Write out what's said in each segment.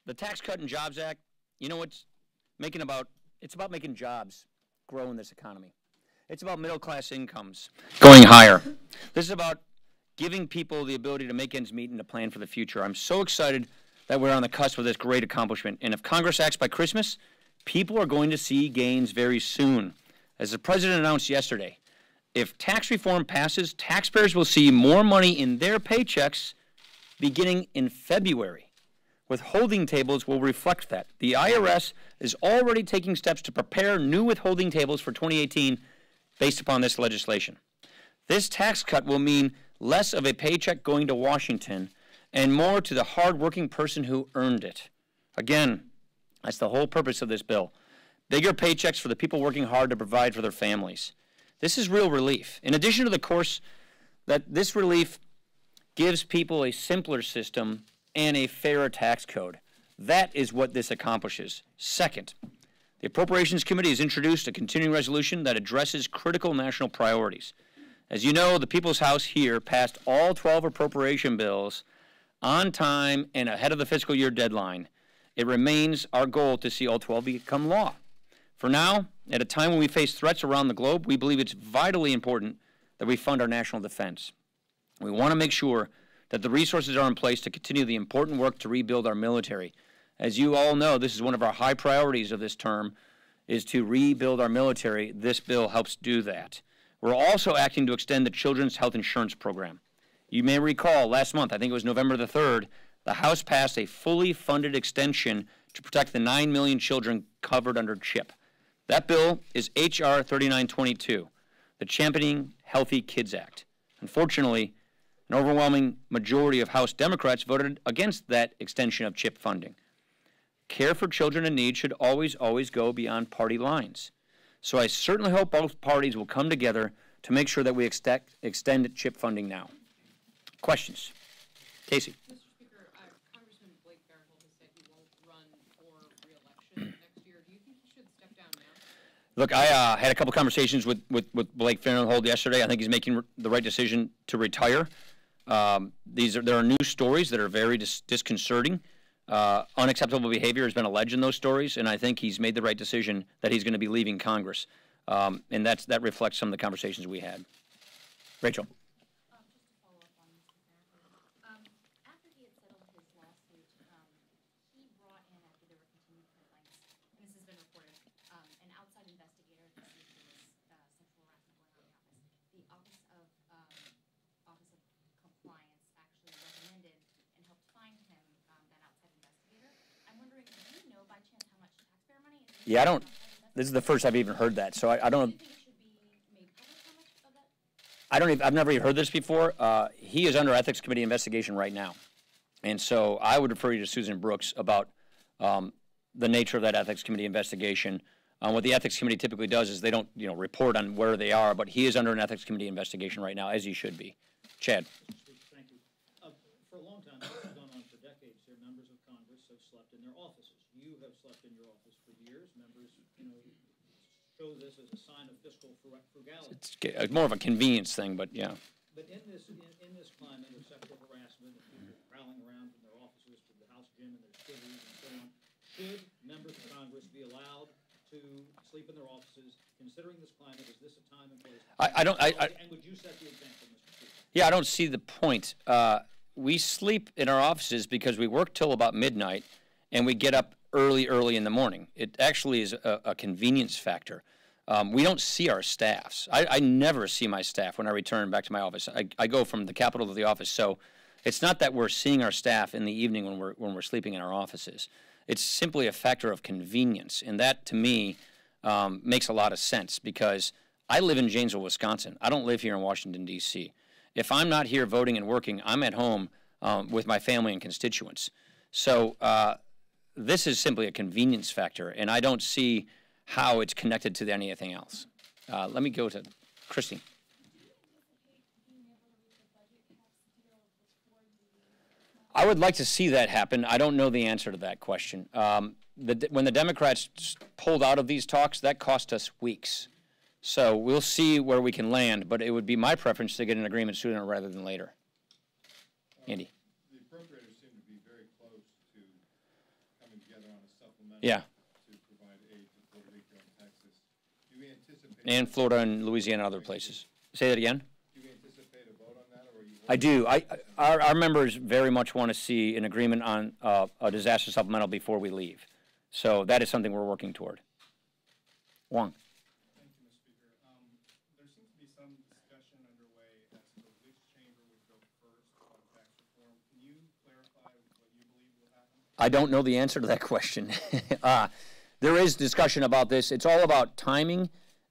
The Tax Cut and Jobs Act, you know what's it's about making jobs grow in this economy. It's about middle-class incomes going higher. This is about giving people the ability to make ends meet and to plan for the future. I'm so excited that we're on the cusp of this great accomplishment. And if Congress acts by Christmas, people are going to see gains very soon. As the president announced yesterday, if tax reform passes, taxpayers will see more money in their paychecks beginning in February. Withholding tables will reflect that. The IRS is already taking steps to prepare new withholding tables for 2018 based upon this legislation. This tax cut will mean less of a paycheck going to Washington and more to the hardworking person who earned it. Again, that's the whole purpose of this bill. Bigger paychecks for the people working hard to provide for their families. This is real relief. In addition to the course that this relief gives people a simpler system and a fairer tax code. That is what this accomplishes. Second, the Appropriations Committee has introduced a continuing resolution that addresses critical national priorities. As you know, the People's House here passed all 12 appropriation bills on time and ahead of the fiscal year deadline. It remains our goal to see all 12 become law. For now, at a time when we face threats around the globe, we believe it's vitally important that we fund our national defense. We want to make sure that the resources are in place to continue the important work to rebuild our military. As you all know, this is one of our high priorities of this term, is to rebuild our military. This bill helps do that. We're also acting to extend the Children's Health Insurance Program. You may recall last month, I think it was November the 3rd, the House passed a fully funded extension to protect the 9 million children covered under CHIP. That bill is H.R. 3922, the Championing Healthy Kids Act. Unfortunately, an overwhelming majority of House Democrats voted against that extension of CHIP funding. Care for children in need should always go beyond party lines. So I certainly hope both parties will come together to make sure that we extend CHIP funding now. Questions? Casey. Mr. Speaker, Congressman Blake Farenthold has said he won't run for re-election next year. Do you think he should step down now? Look, I had a couple conversations with Blake Farenthold yesterday. I think he's making the right decision to retire. There are new stories that are very disconcerting. Unacceptable behavior has been alleged in those stories, and I think he's made the right decision that he's going to be leaving Congress. And that reflects some of the conversations we had. Rachel. Just to follow up on Mr. Farenthold, after he had settled his lawsuit, he brought in, after there were continued complaints, and this has been reported, an outside investigator to see if there was sexual harassment going on in the office. The Office of Compliance actually recommended and helped find him that outside investigator. I'm wondering, do you know by chance how much taxpayer money is? Yeah, I don't. This is the first I've even heard that, so I don't. Do you think it should be made public how much of that? I've never even heard this before. He is under Ethics Committee investigation right now. And so I would refer you to Susan Brooks about the nature of that Ethics Committee investigation. What the Ethics Committee typically does is they don't report on where they are, but he is under an Ethics Committee investigation right now, as he should be. Chad. Thank you. For a long time, this has gone on for decades here, members of Congress have slept in their offices. You have slept in your office for years. Members, show this as a sign of fiscal frugality. It's more of a convenience thing, but yeah. But in this climate of sexual harassment, of people prowling around from their offices to the House gym and their cities and so on, should members of Congress be allowed to sleep in their offices? Considering this climate, is this a time and place? And would you set the example, Mr. Speaker? Yeah, I don't see the point. We sleep in our offices because we work till about midnight, and we get up early in the morning. It actually is a convenience factor. We don't see our staffs. I never see my staff when I return back to my office. I go from the Capitol to the office, so it's not that we're seeing our staff in the evening when we're sleeping in our offices. It's simply a factor of convenience, and that, to me, makes a lot of sense because I live in Janesville, Wisconsin. I don't live here in Washington, D.C. If I'm not here voting and working, I'm at home with my family and constituents. So this is simply a convenience factor, and I don't see how it's connected to anything else. Let me go to Christine. I would like to see that happen. I don't know the answer to that question. When the Democrats pulled out of these talks, that cost us weeks. So we'll see where we can land, but it would be my preference to get an agreement sooner rather than later. Andy. The appropriators seem to be very close to working together on a supplemental Yeah. to provide aid to Puerto Rico and Texas. Do we anticipate? And Florida and Louisiana and other places. Say that again? Do you anticipate a vote on that, or are you? I do. Our members very much want to see an agreement on a disaster supplemental before we leave. So that is something we're working toward. Wong. Thank you, Mr. Speaker. There seems to be some discussion underway as to which chamber would go first on tax reform. Can you clarify what you believe will happen? I don't know the answer to that question. There is discussion about this. It's all about timing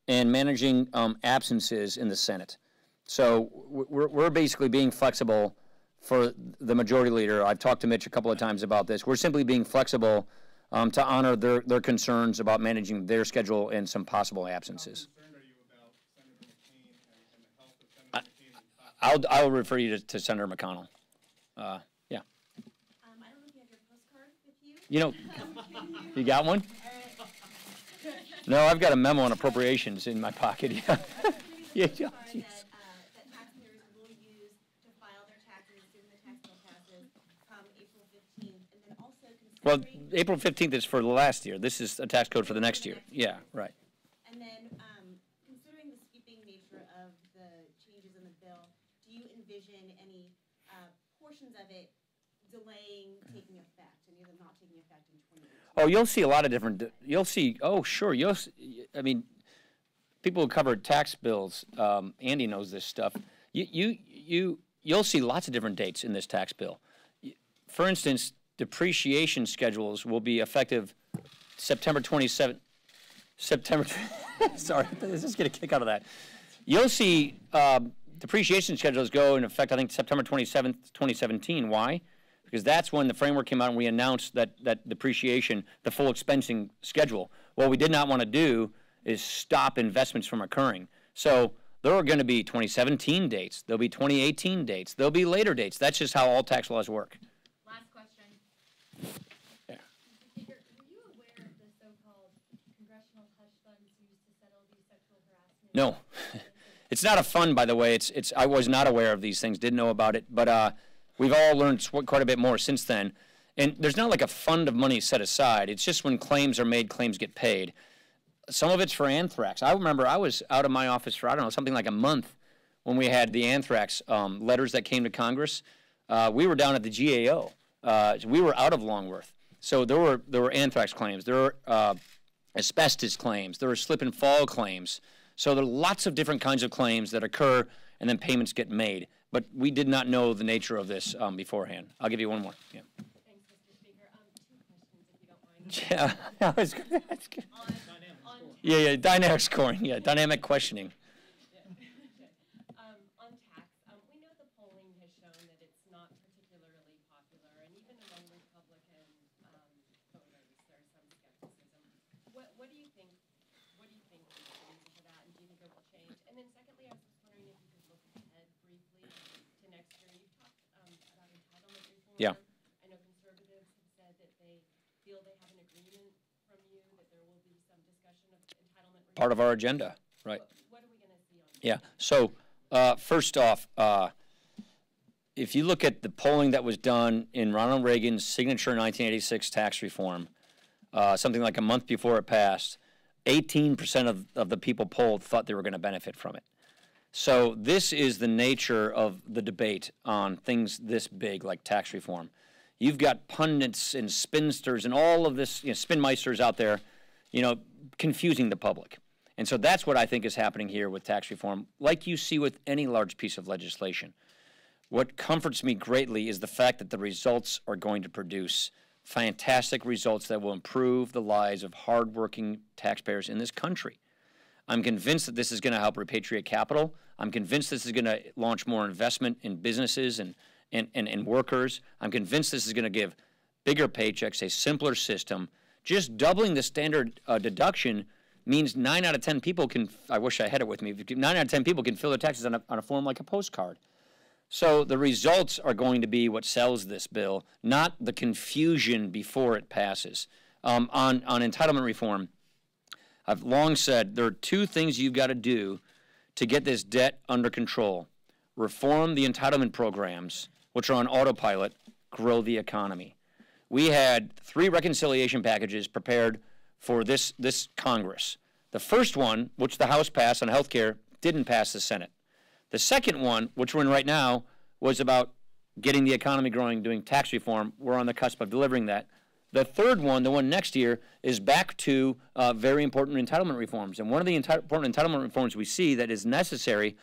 and managing absences in the Senate. So we're basically being flexible for the majority leader. I've talked to Mitch a couple of times about this. We're simply being flexible to honor their concerns about managing their schedule and some possible absences. How concerned are you about Senator McCain and the health of Senator McCain and I'll refer you to Senator McConnell. Yeah. I don't know if you have your postcard with you. You know, you got one? No, I've got a memo on appropriations in my pocket. Yeah. Yeah. That taxpayers will use to file their taxes during the tax bill passes come April 15th, and then also Well, considering. April 15th is for the last year. This is a tax code for the next year. Yeah, right. And then, considering the sweeping nature of the changes in the bill, do you envision any portions of it delaying taking effect and either not taking effect in 2018? Oh, you'll see a lot of different, you'll see, oh, sure, I mean, people who cover tax bills, Andy knows this stuff. You'll see lots of different dates in this tax bill. For instance, depreciation schedules will be effective September 27th. Sorry, let's just get a kick out of that. You'll see depreciation schedules go in effect, I think, September 27th, 2017. Why? Because that's when the framework came out and we announced that depreciation, the full expensing schedule. What we did not want to do is stop investments from occurring. So there are going to be 2017 dates. There'll be 2018 dates. There'll be later dates. That's just how all tax laws work. Last question. Yeah. Mr. Speaker, were you aware of the so-called congressional hush funds used to settle these sexual harassment? No. It's not a fund, by the way. I was not aware of these things, didn't know about it, but we've all learned quite a bit more since then. And there's not like a fund of money set aside. It's just when claims are made, claims get paid. Some of it's for anthrax. I remember I was out of my office for, I don't know, something like a month when we had the anthrax letters that came to Congress. We were down at the GAO. We were out of Longworth. So there were anthrax claims. There were asbestos claims. There were slip and fall claims. So there are lots of different kinds of claims that occur and then payments get made. But we did not know the nature of this beforehand. I'll give you one more. Yeah. Thanks, Mr. Speaker. Two questions, if you don't mind. Yeah, that was good. That's good. On Yeah, dynamic scoring. Yeah, dynamic questioning. on tax, we know the polling has shown that it's not particularly popular, and even among Republican voters, there's some skepticism. What do you think? What do you think is the reason for that, and do you think it will change? And then secondly, I was just wondering if you could look ahead briefly to next year. You've talked about entitlement reform. Yeah. I know conservatives have said that they feel they have an agreement from you that there will be some discussion of entitlement reform. Part of our agenda, right? What are we going to see on that? Yeah. So first off, if you look at the polling that was done in Ronald Reagan's signature 1986 tax reform, something like a month before it passed, 18% of the people polled thought they were going to benefit from it. So this is the nature of the debate on things this big like tax reform. You've got pundits and spinsters and all of this, spinmeisters out there, confusing the public. And so that's what I think is happening here with tax reform, like you see with any large piece of legislation. What comforts me greatly is the fact that the results are going to produce fantastic results that will improve the lives of hardworking taxpayers in this country. I'm convinced that this is going to help repatriate capital. I'm convinced this is going to launch more investment in businesses and workers. I'm convinced this is going to give bigger paychecks, a simpler system. Just doubling the standard deduction means 9 out of 10 people can, I wish I had it with me, 9 out of 10 people can fill their taxes on a form like a postcard. So the results are going to be what sells this bill, not the confusion before it passes. On entitlement reform, I've long said there are two things you've got to do to get this debt under control. Reform the entitlement programs, which are on autopilot, grow the economy. we had 3 reconciliation packages prepared for this Congress. The first one, which the House passed on health care, didn't pass the Senate. The second one, which we're in right now, was about getting the economy growing, doing tax reform. We're on the cusp of delivering that. The third one, the one next year, is back to very important entitlement reforms. And one of the important entitlement reforms we see that is necessary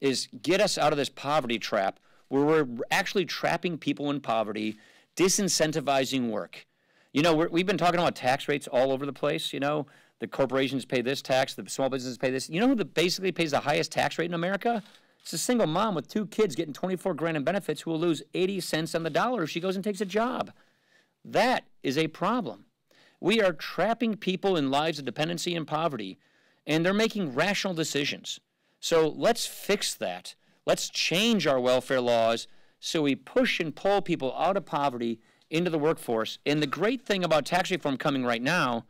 is get us out of this poverty trap where we're actually trapping people in poverty, disincentivizing work. You know, we've been talking about tax rates all over the place. You know, the corporations pay this tax, the small businesses pay this. You know who basically pays the highest tax rate in America? It's a single mom with 2 kids getting 24 grand in benefits who will lose 80 cents on the dollar if she goes and takes a job. That is a problem. We are trapping people in lives of dependency and poverty, and they're making rational decisions. So let's fix that. Let's change our welfare laws so we push and pull people out of poverty into the workforce. And the great thing about tax reform coming right now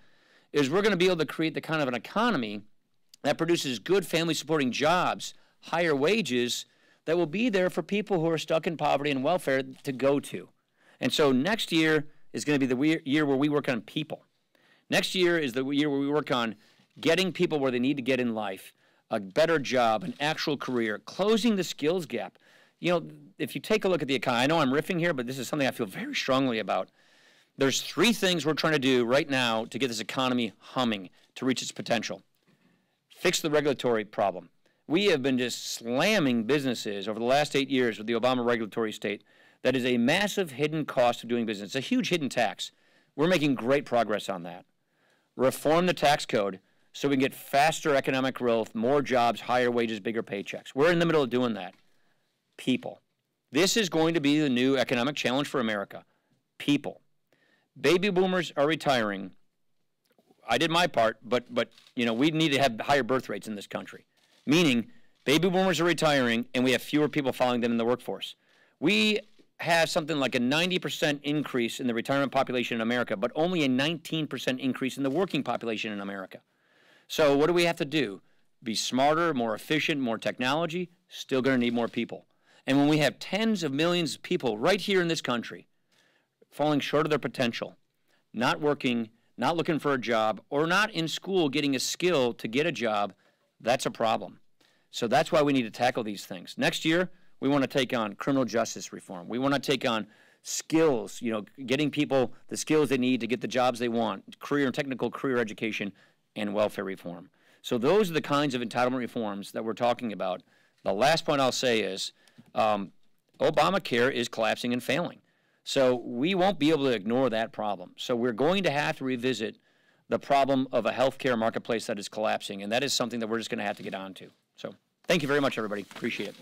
is we're going to be able to create the kind of an economy that produces good family-supporting jobs, higher wages, that will be there for people who are stuck in poverty and welfare to go to. And so next year is going to be the year where we work on people. Next year is the year where we work on getting people where they need to get in life, a better job, an actual career, closing the skills gap. You know, if you take a look at the economy, I know I'm riffing here, but this is something I feel very strongly about. There's 3 things we're trying to do right now to get this economy humming, to reach its potential. Fix the regulatory problem. We have been just slamming businesses over the last 8 years with the Obama regulatory state. That is a massive hidden cost of doing business. It's a huge hidden tax. We're making great progress on that. Reform the tax code so we can get faster economic growth, more jobs, higher wages, bigger paychecks. We're in the middle of doing that. People. This is going to be the new economic challenge for America. People. Baby boomers are retiring. I did my part, but you know, we need to have higher birth rates in this country. Meaning, baby boomers are retiring and we have fewer people following them in the workforce. We have something like a 90% increase in the retirement population in America, but only a 19% increase in the working population in America. So what do we have to do? Be smarter, more efficient, more technology, still going to need more people. And when we have tens of millions of people right here in this country falling short of their potential, not working, not looking for a job, or not in school getting a skill to get a job, that's a problem. So that's why we need to tackle these things. Next year, we want to take on criminal justice reform. We want to take on skills, you know, getting people the skills they need to get the jobs they want, career and technical career education, and welfare reform. So those are the kinds of entitlement reforms that we're talking about. The last point I'll say is Obamacare is collapsing and failing. So we won't be able to ignore that problem. So we're going to have to revisit the problem of a healthcare marketplace that is collapsing, and that is something that we're just going to have to get on to. So thank you very much, everybody. Appreciate it.